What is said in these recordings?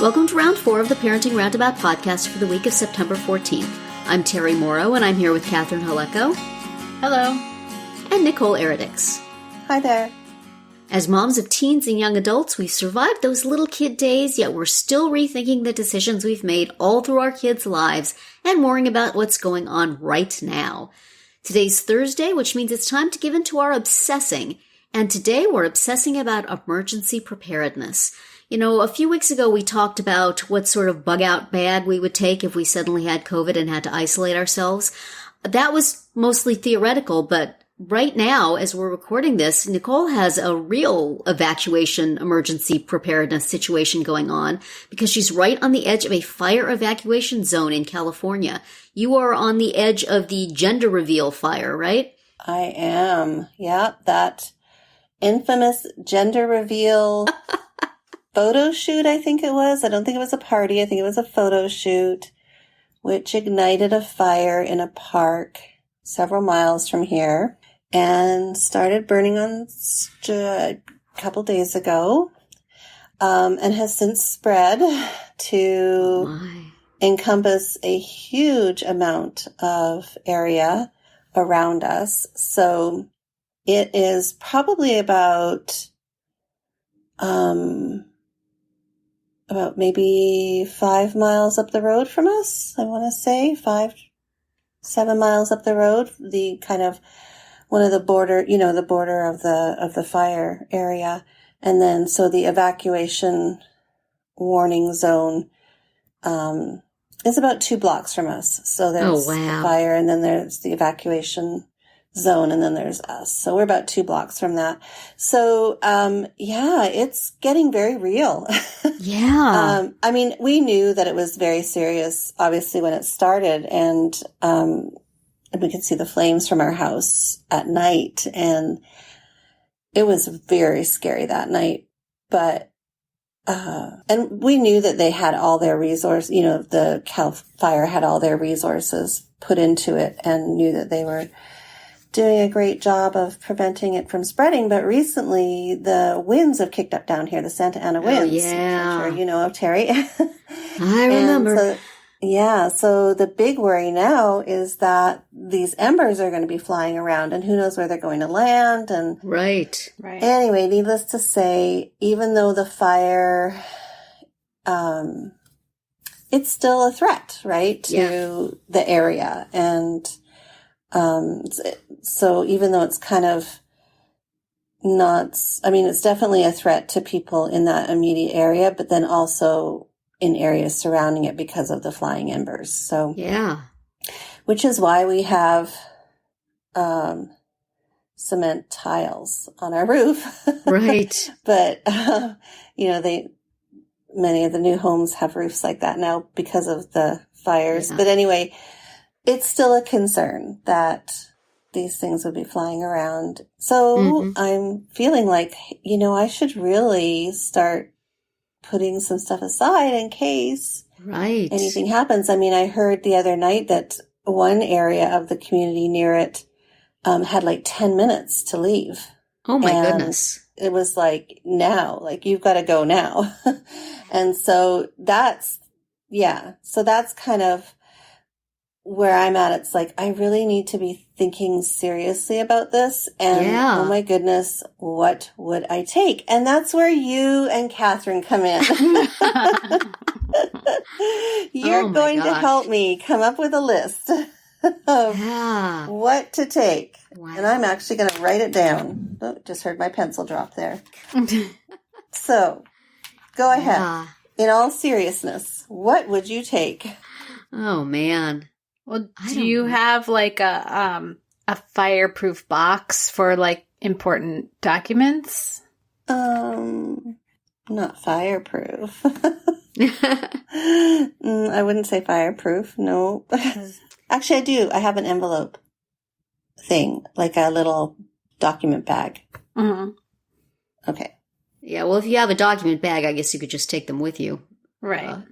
Welcome to round 4 of the Parenting Roundabout podcast for the week of September 14th. I'm Terry Morrow, and I'm here with Catherine Haleko. Hello. And Nicole Eridix. Hi there. As moms of teens and young adults, we've survived those little kid days, yet we're still rethinking the decisions we've made all through our kids' lives and worrying about what's going on right now. Today's Thursday, which means it's time to give in to our obsessing. And today we're obsessing about emergency preparedness. You know, a few weeks ago we talked about what sort of bug-out bag we would take if we suddenly had COVID and had to isolate ourselves. That was mostly theoretical, but right now, as we're recording this, Nicole has a real evacuation emergency preparedness situation going on because she's right on the edge of a fire evacuation zone in California. You are on the edge of the gender reveal fire, right? I am. Yeah, that infamous gender reveal photo shoot, I think it was. I don't think it was a party. I think it was a photo shoot, which ignited a fire in a park several miles from here and started burning on a couple days ago, and has since spread to encompass a huge amount of area around us. So it is probably about maybe 5 miles up the road from us. I want to say 7 miles up the road, the kind of one of the border, the border of the fire area. And then, so the evacuation warning zone, is about 2 blocks from us. So there's the fire, and then there's the evacuation zone, and then there's us. So we're about 2 blocks from that. So, it's getting very real. Yeah. I mean, we knew that it was very serious, obviously, when it started, and we could see the flames from our house at night, and it was very scary that night. But, and we knew that they had all their resources, the Cal Fire had all their resources put into it, and knew that they were doing a great job of preventing it from spreading. But recently the winds have kicked up down here, the Santa Ana winds. Oh, yeah. I'm sure you know of, Terry. I remember. So the big worry now is that these embers are going to be flying around, and who knows where they're going to land. And Right. Anyway, needless to say, even though the fire, it's still a threat, right, to the area. And so even though it's kind of it's definitely a threat to people in that immediate area, but then also in areas surrounding it because of the flying embers. So, which is why we have, cement tiles on our roof. Right. But, many of the new homes have roofs like that now because of the fires. Yeah. But anyway, it's still a concern that these things would be flying around. So I'm feeling like, I should really start putting some stuff aside in case anything happens. I mean, I heard the other night that one area of the community near it had like 10 minutes to leave. Oh my goodness. It was like, now, like, you've got to go now. And so that's kind of where I'm at. It's like, I really need to be thinking seriously about this. And oh my goodness, what would I take? And that's where you and Catherine come in. You're going to help me come up with a list of what to take. Wow. And I'm actually going to write it down. Oh, just heard my pencil drop there. So go ahead. Yeah. In all seriousness, what would you take? Oh man. Well, do you have like a fireproof box for like important documents? Not fireproof. I wouldn't say fireproof. No. Actually, I do. I have an envelope thing, like a little document bag. Mm-hmm. Okay. Yeah, well, if you have a document bag, I guess you could just take them with you. Right.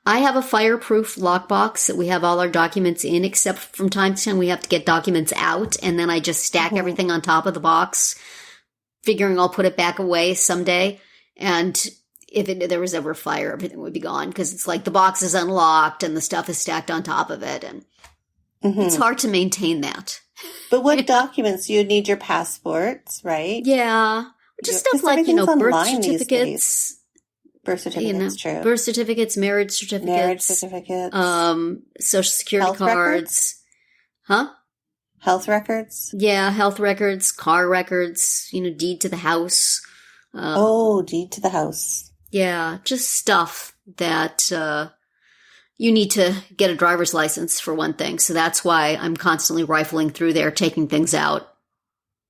I have a fireproof lockbox that we have all our documents in, except from time to time we have to get documents out, and then I just stack everything on top of the box, figuring I'll put it back away someday. And there was ever a fire, everything would be gone because it's like the box is unlocked and the stuff is stacked on top of it. And it's hard to maintain that. But what documents? You'd need your passports, right? Yeah. Just stuff like, everything's birth online these certificates. days. Birth certificates, true. Birth certificates, marriage certificates. Marriage certificates. Social security Health cards. records? Huh? Health records? Yeah, health records, car records, deed to the house. Deed to the house. Yeah, just stuff that you need to get a driver's license for one thing. So that's why I'm constantly rifling through there, taking things out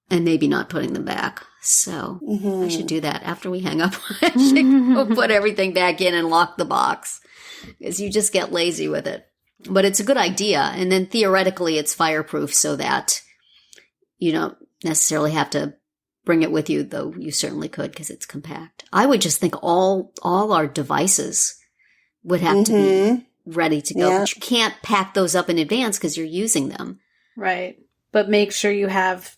and maybe not putting them back. So I should do that after we hang up. I should go put everything back in and lock the box because you just get lazy with it. But it's a good idea. And then theoretically it's fireproof so that you don't necessarily have to bring it with you, though you certainly could because it's compact. I would just think all our devices would have to be ready to go. Yeah. But you can't pack those up in advance because you're using them. Right. But make sure you have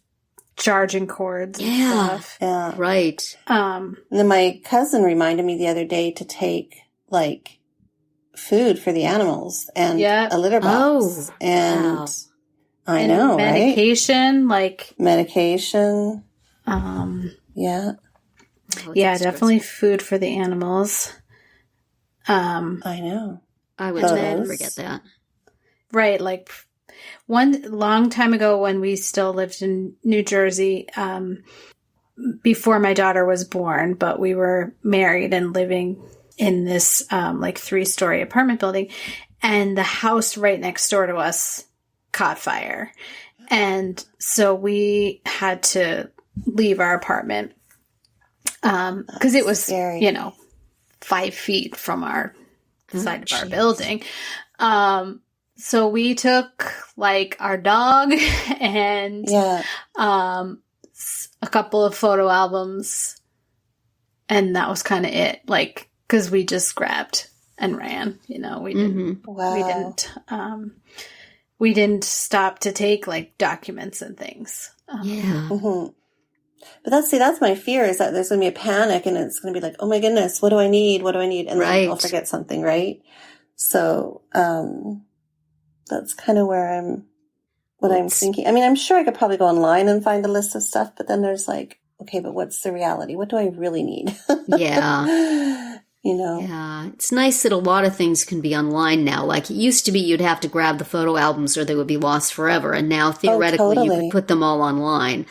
charging cords and stuff. Yeah. Right. And then my cousin reminded me the other day to take like food for the animals and a litter box. And wow. I know, medication, right? Medication. Yeah. Oh, yeah, definitely food for the animals. I know. I would Photos. never forget that. Right. Like one long time ago when we still lived in New Jersey, before my daughter was born, but we were married and living in this, 3-story apartment building, and the house right next door to us caught fire. And so we had to leave our apartment, because it was, scary. 5 feet from our side of our building. So we took our dog and a couple of photo albums, and that was kind of it. Because we just grabbed and ran. We didn't. Wow. We didn't stop to take documents and things. Yeah. Mm-hmm. But that's my fear, is that there's going to be a panic and it's going to be like, oh my goodness, what do I need? What do I need? And then I'll forget something, right? So, that's kind of where I'm thinking. I mean, I'm sure I could probably go online and find a list of stuff, but then there's okay, but what's the reality? What do I really need? Yeah. Yeah. It's nice that a lot of things can be online now. It used to be you'd have to grab the photo albums or they would be lost forever. And now theoretically you could put them all online.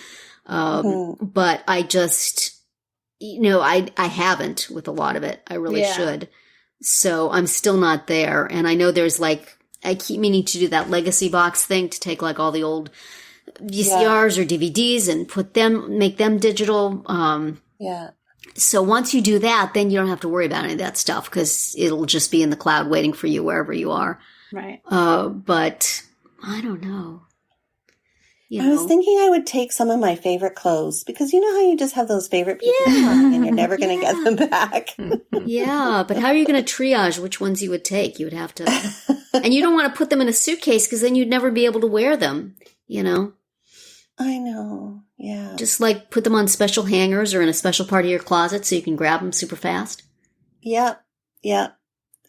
But I just, I haven't with a lot of it. I really should. So I'm still not there. And I know there's I keep meaning to do that legacy box thing to take all the old VCRs or DVDs and make them digital. So once you do that, then you don't have to worry about any of that stuff because it'll just be in the cloud waiting for you wherever you are. Right. But I don't know. I was thinking I would take some of my favorite clothes because you know how you just have those favorite pieces of clothing and you're never going to get them back. Yeah, but how are you going to triage which ones you would take? You would have to, and you don't want to put them in a suitcase because then you'd never be able to wear them, I know, yeah. Just put them on special hangers or in a special part of your closet so you can grab them super fast. Yep.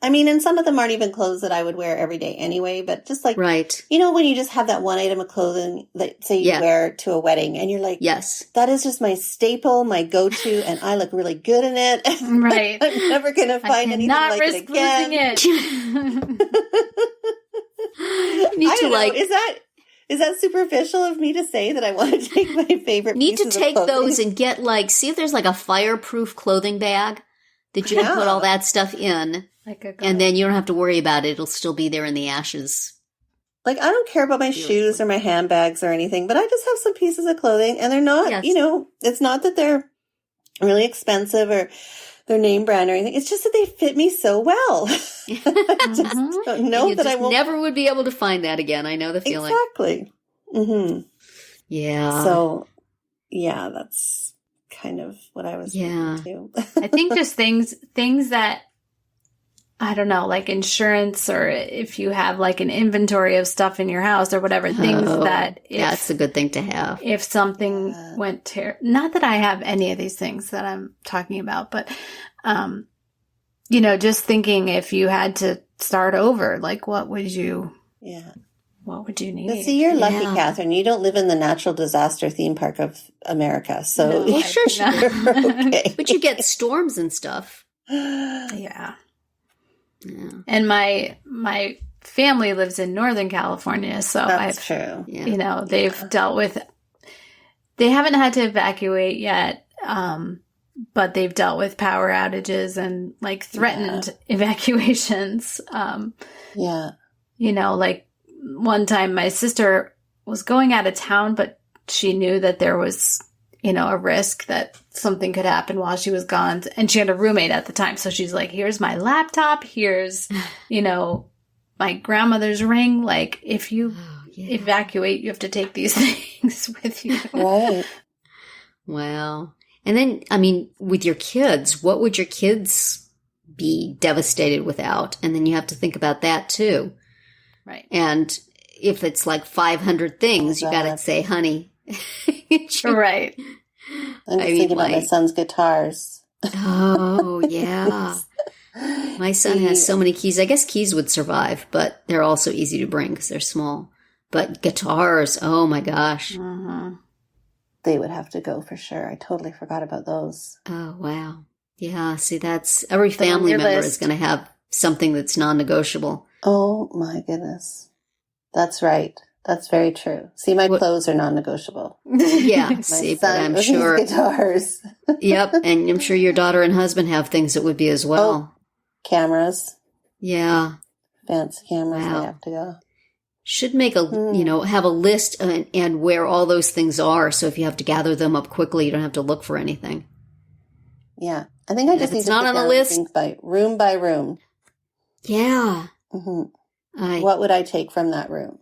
I mean, and some of them aren't even clothes that I would wear every day anyway, but just right. When you just have that one item of clothing that say you wear to a wedding and you're like, yes, that is just my staple, my go-to, and I look really good in it. Right. I'm never going to find anything like it again. Losing it. Need to is that superficial of me to say that I want to take my favorite Need to pieces take of clothing? those and get see if there's a fireproof clothing bag that you can put all that stuff in. And then you don't have to worry about it. It'll still be there in the ashes. I don't care about my shoes or my handbags or anything, but I just have some pieces of clothing and they're not, it's not that they're really expensive or they're name brand or anything. It's just that they fit me so well. I just don't know that I won't. Never would be able to find that again. I know the feeling. Exactly. Mm-hmm. Yeah. So, yeah, that's kind of what I was thinking too. I think just things that, I don't know, insurance, or if you have an inventory of stuff in your house or whatever, things that it's a good thing to have. If something went not that I have any of these things that I'm talking about, but just thinking if you had to start over, like what would you Yeah. need? But see, you're lucky, Yeah. Catherine. You don't live in the natural disaster theme park of America. So No, Well, I sure, do not. you're okay. But you get storms and stuff. Yeah. Yeah. And my family lives in Northern California, so That's I've true. Yeah. they've dealt with. They haven't had to evacuate yet, but they've dealt with power outages and like threatened evacuations. Yeah. Like one time my sister was going out of town, but she knew that there was, a risk that something could happen while she was gone. And she had a roommate at the time. So she's like, here's my laptop. Here's, my grandmother's ring. Like, if you Oh, yeah. evacuate, you have to take these things with you. Right. Wow. And then, I mean, with your kids, what would your kids be devastated without? And then you have to think about that too. Right. And if it's like 500 things, Oh, you got to God. say, honey. Right. I'm just I mean, thinking about my son's guitars. Oh, yeah. My son has so many keys. I guess keys would survive, but they're also easy to bring because they're small. But guitars, oh my gosh. Mm-hmm. They would have to go for sure. I totally forgot about those. Oh, wow. Yeah, see, that's every Put on family your member list. is going to have something that's non-negotiable. Oh my goodness. That's right. That's very true. See, my What- clothes are non-negotiable. Yeah, My see, but son I'm with his sure. guitars, Yep, and I'm sure your daughter and husband have things that would be as well. cameras, Yeah, fancy cameras. Wow. They have to go. should make a have a list and where all those things are. So if you have to gather them up quickly, you don't have to look for anything. Yeah, I think I If just need it's to not sit on the down list- and think by room. Yeah, hmm I What would I take from that room?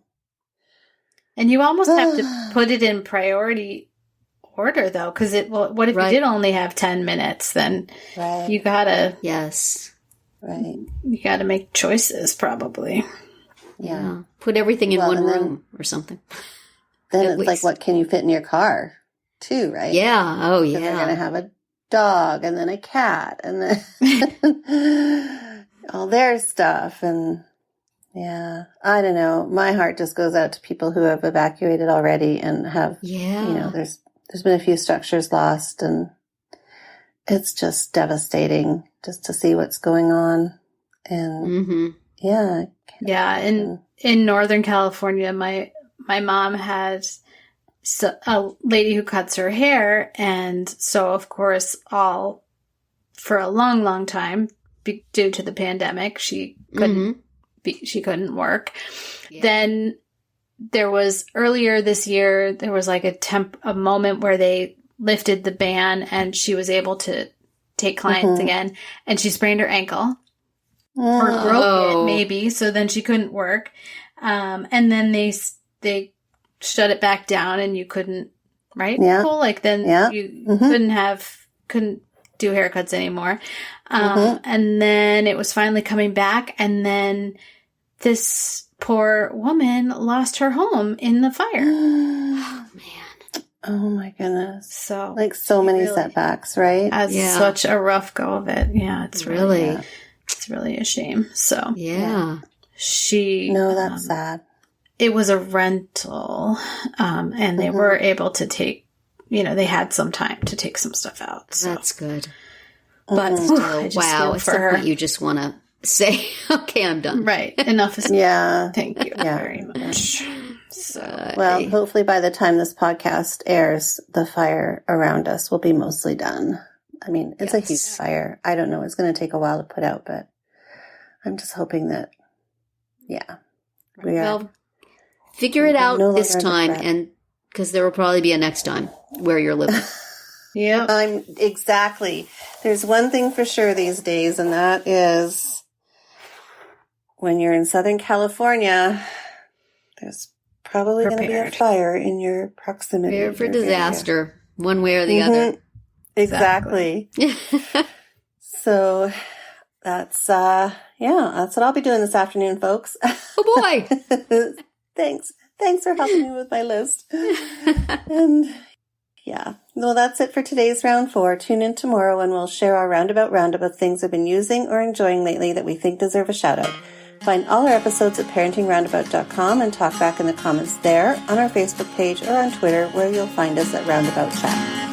And you almost have to put it in priority order, though, because what if Right. you did only have 10 minutes? Then Right, you gotta right. make choices, probably. Yeah. Put everything in Well, one and then- room or something. Then At it's like, least. what can you fit in your car, too? Right? Yeah. Oh, 'Cause they're going to yeah. have a dog and then a cat and then all their stuff. And yeah, I don't know. My heart just goes out to people who have evacuated already and have, Yeah. there's been a few structures lost, and it's just devastating just to see what's going on. And Mm-hmm. yeah. I can't Yeah, imagine. in Northern California, my mom had a lady who cuts her hair, and so of course, for a long, long time, due to the pandemic, she couldn't she couldn't work. Yeah. Then there was earlier this year, there was like a moment where they lifted the ban, and she was able to take clients again, and she sprained her ankle. Or Mm. broke Oh. it, maybe. So then she couldn't work. And then they shut it back down, and you couldn't, right? Yeah. Nicole? Like then Yeah. you Mhm. couldn't do haircuts anymore. And then it was finally coming back. And then this poor woman lost her home in the fire. Oh, man. Oh my goodness. So Like so many really setbacks, right? has Yeah. such a rough go of it. Yeah. It's Really? Yeah. it's really a shame. So Yeah. she, No, that's sad. it was a rental, and they were able to take, they had some time to take some stuff out. So. That's good. But Mhm. whew, Oh, I just wow. feel At for some her. point, you just want to say, okay, I'm done. Right. Enough is Yeah. Thank you Yeah. very much. So Well, hopefully by the time this podcast airs, the fire around us will be mostly done. I mean, it's a huge Yes. fire. I don't know. It's going to take a while to put out, but I'm just hoping that, yeah. We are. Well, figure it We're out no this longer under time, threat. and because there will probably be a next time where you're living. yep. I'm exactly. There's one thing for sure these days, and that is when you're in Southern California, there's probably going to be a Prepared. fire in your proximity. Prepare for Your area. disaster, one way or the Mhm. Exactly. other. So that's that's what I'll be doing this afternoon, folks. Oh boy. Thanks for helping me with my list. And Yeah. Well, that's it for today's round 4. Tune in tomorrow and we'll share our roundabout of things we've been using or enjoying lately that we think deserve a shout out. Find all our episodes at parentingroundabout.com and talk back in the comments there, on our Facebook page, or on Twitter, where you'll find us at Roundabout Chat.